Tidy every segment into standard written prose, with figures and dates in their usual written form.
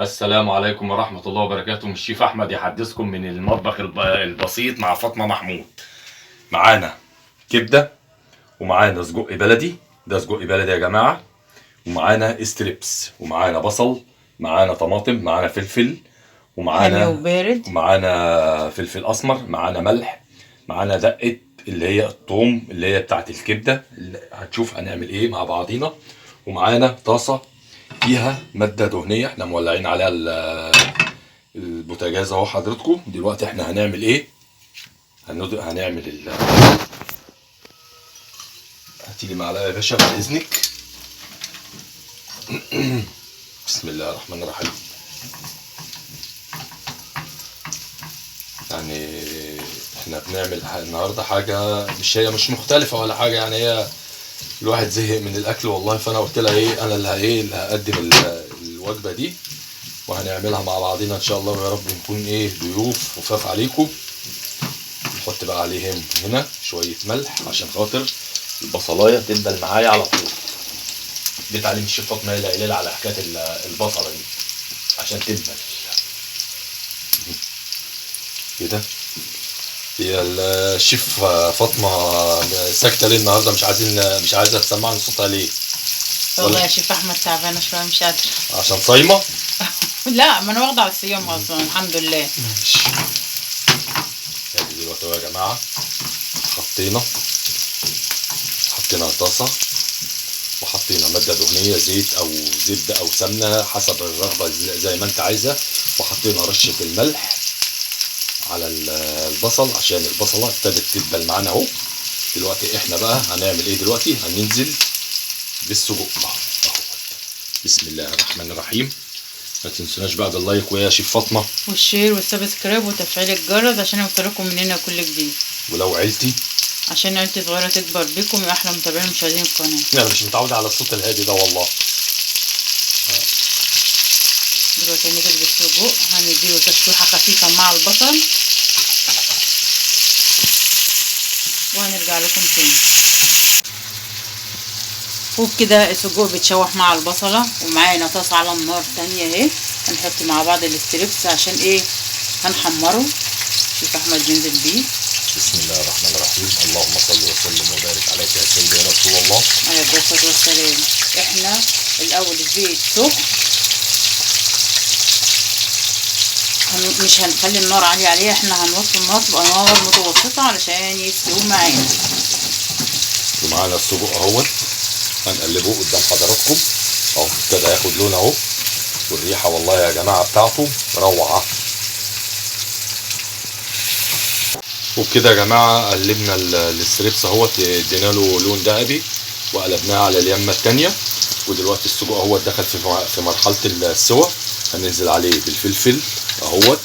السلام عليكم ورحمة الله وبركاته. الشيف أحمد يحدثكم من المطبخ البسيط مع فاطمة محمود. معانا كبدة، ومعانا سجق بلدي، ده سجق بلدي يا جماعة، ومعانا ستريبس، ومعانا بصل، معانا طماطم، معانا فلفل، حامي ومعانا وبارد. فلفل أسمر، معانا ملح، معانا دقة اللي هي الثوم اللي هي بتاعت الكبدة اللي هتشوف هنعمل ايه مع بعضينا، ومعانا طاسة فيها مادة دهنية احنا مولعين عليها البوتاجاز اهو حضراتكم. دلوقتي احنا هنعمل ايه؟ هنعمل هاتيلي معلقة يا باشا بعد اذنك. بسم الله الرحمن الرحيم. يعني احنا بنعمل النهارده حاجة مش مختلفة ولا حاجة، يعني هي الواحد زهق من الاكل والله، فانا قلت لها ايه، انا اللي هقدم الوجبة دي وهنعملها مع بعضينا ان شاء الله، ويا رب نكون ايه ضيوف خفاف عليكم. نحط بقى عليهم هنا شويه ملح عشان خاطر البصلايه تدبل معايا على طول. دي تعليم الشيف فاطمه هي اللي قايله لي على حكايه البصله دي عشان تدبل كده. هي الشيف فاطمه ساكته ليه النهارده؟ مش عايزه تسمعني صوتها ليه؟ والله يا شيف احمد تعبانه شويه مش قادره. عشان صايمه؟ لا، ما انا واخده على الصيام اصلا الحمد لله. ماشي. ادي دلوقتي يا جماعه حطينا طاسه، وحطينا ماده دهنيه زيت او زبده او سمنه حسب الرغبه زي ما انت عايزه، وحطينا رشه الملح على البصل عشان البصله ابتدت تدبل معانا اهو. دلوقتي احنا بقى هنعمل ايه؟ دلوقتي هننزل بالسجق اهو. بسم الله الرحمن الرحيم. ما تنسوناش بقى باللايك ويا شيف فاطمه والشير والسبسكرايب وتفعيل الجرس عشان يوصلكم مننا كل جديد، ولو عيلتي عشان عيلتي صغيره تكبر بيكم يا احلى متابعين مشاهدين القناه. انا مش متعود على الصوت الهادي ده والله. دلوقتي هننزل بالسجق، هنديله تشويحه خفيفه مع البصل وهنرجع لكم تاني. وبكده السجق بيتشوح مع البصله، ومعانا طاسه على النار تانية اهي. هنحط مع بعض الستريبس عشان ايه؟ هنحمره. شوف احمد ينزل بيه. بسم الله الرحمن الرحيم. اللهم صل وسلم وبارك عليك يا سيدي يا رسول الله. عليه الصلاه والسلام. احنا الاول الزيت سخن، مش هنخلي النار عاليه عليه، احنا هنوطي النار تبقى نار متوسطه علشان يستوي معانا. ومعانا السجق اهوت هنقلبه قدام حضراتكم اهو، ابتدى ياخد لون اهو، والريحه والله يا جماعه بتاعته روعه. وبكده يا جماعه قلبنا الستريبس اهوت، ادينا له لون ذهبي وقلبناه على اليمه الثانيه. ودلوقتي السجق اهوت دخل في مرحله السوى، هننزل عليه بالفلفل اهوت.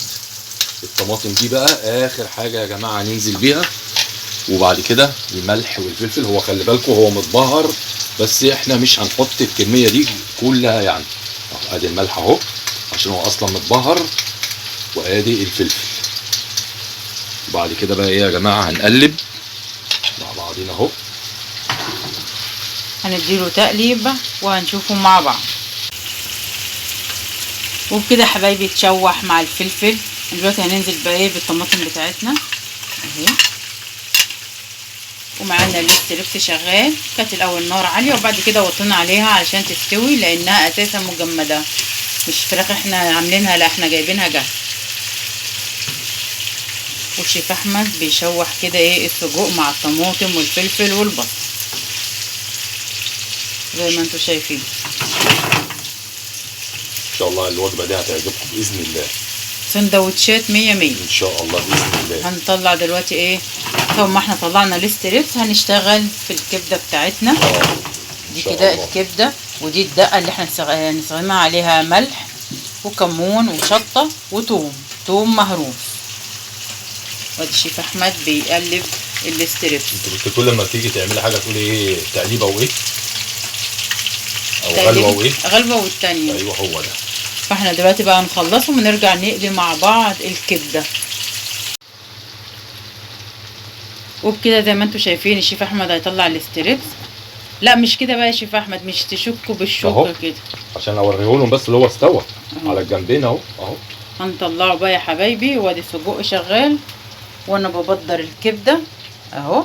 الطماطم دي بقى اخر حاجه يا جماعه هننزل بيها، وبعد كده الملح والفلفل. هو خلي بالكم هو متبهر، بس احنا مش هنحط الكميه دي كلها يعني. ادي الملح اهو عشان هو اصلا متبهر، وادي الفلفل. وبعد كده بقى ايه يا جماعه؟ هنقلب مع بعضينا اهو. هنديله تقليبه وهنشوفه مع بعض. وبكده يا حبايبي اتشوح مع الفلفل. دلوقتي هننزل بقى ايه بالطماطم بتاعتنا اهي، ومعانا الستريبس شغال. كانت الاول نار عاليه وبعد كده وطينا عليها علشان تستوي، لانها اساسا مجمده مش فراخ احنا عاملينها، لا احنا جايبينها جاهزه. والشيف احمد بيشوح كده ايه السجق مع الطماطم والفلفل والبصل زي ما انتم شايفين. ان شاء الله الوجبه دي هتعجبكم باذن الله. سندوتشات 100 100 ان شاء الله باذن الله. هنطلع دلوقتي ايه؟ طب ما احنا طلعنا الستريبس، هنشتغل في الكبده بتاعتنا. دي كده الكبده، ودي الدقه اللي احنا هنستخدمها عليها ملح وكمون وشطه وتوم مهروس. وادي الشيف احمد بيقلب الستريبس. انت كل لما تيجي تعملي حاجه تقولي ايه؟ تقليبه وايه؟ او غلوه وايه؟ غلوه والتانيه. ايوه هو ده. فاحنا دلوقتي بقى نخلصهم ونرجع نقلي مع بعض الكبده. وبكده زي ما انتم شايفين الشيف احمد هيطلع الستريبس لا مش كده بقى يا شيف احمد، مش تشكوا بالشوكه كده عشان اوريهولهم بس اللي هو استوى على الجنبين اهو. هنطلعه بقى يا حبايبي، وادي السجق شغال وانا ببدر الكبده اهو،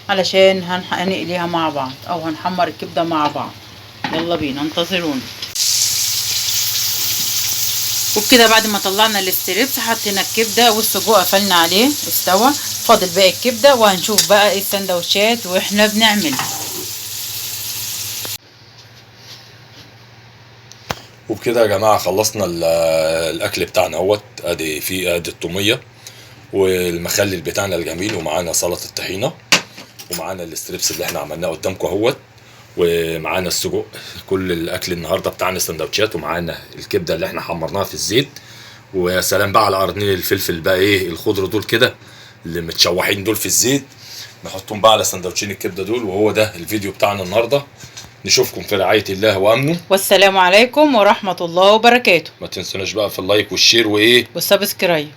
علشان هنقليها مع بعض او هنحمر الكبده مع بعض. يلا بينا انتظرونا. وبكده بعد ما طلعنا الاستريبس حطينا الكبده والسجق قفلنا عليه استوى، فاضل باقي الكبده وهنشوف بقى ايه السندوتشات واحنا بنعمل. وبكده يا جماعه خلصنا الاكل بتاعنا اهوت. ادي الطوميه والمخلل بتاعنا الجميل، ومعانا سلطه الطحينه، ومعانا الاستريبس اللي احنا عملناه قدامكم اهوت، ومعانا السجق. كل الاكل النهارده بتاعنا سندوتشات، ومعانا الكبده اللي احنا حمرناها في الزيت. ويا سلام بقى على قرنين الفلفل بقى ايه الخضر دول كده اللي متشوحين دول في الزيت، نحطهم بقى على سندوتشين الكبده دول. وهو ده الفيديو بتاعنا النهارده. نشوفكم في رعايه الله وامنه، والسلام عليكم ورحمه الله وبركاته. ما تنسوناش بقى في اللايك والشير وايه والسبسكرايب.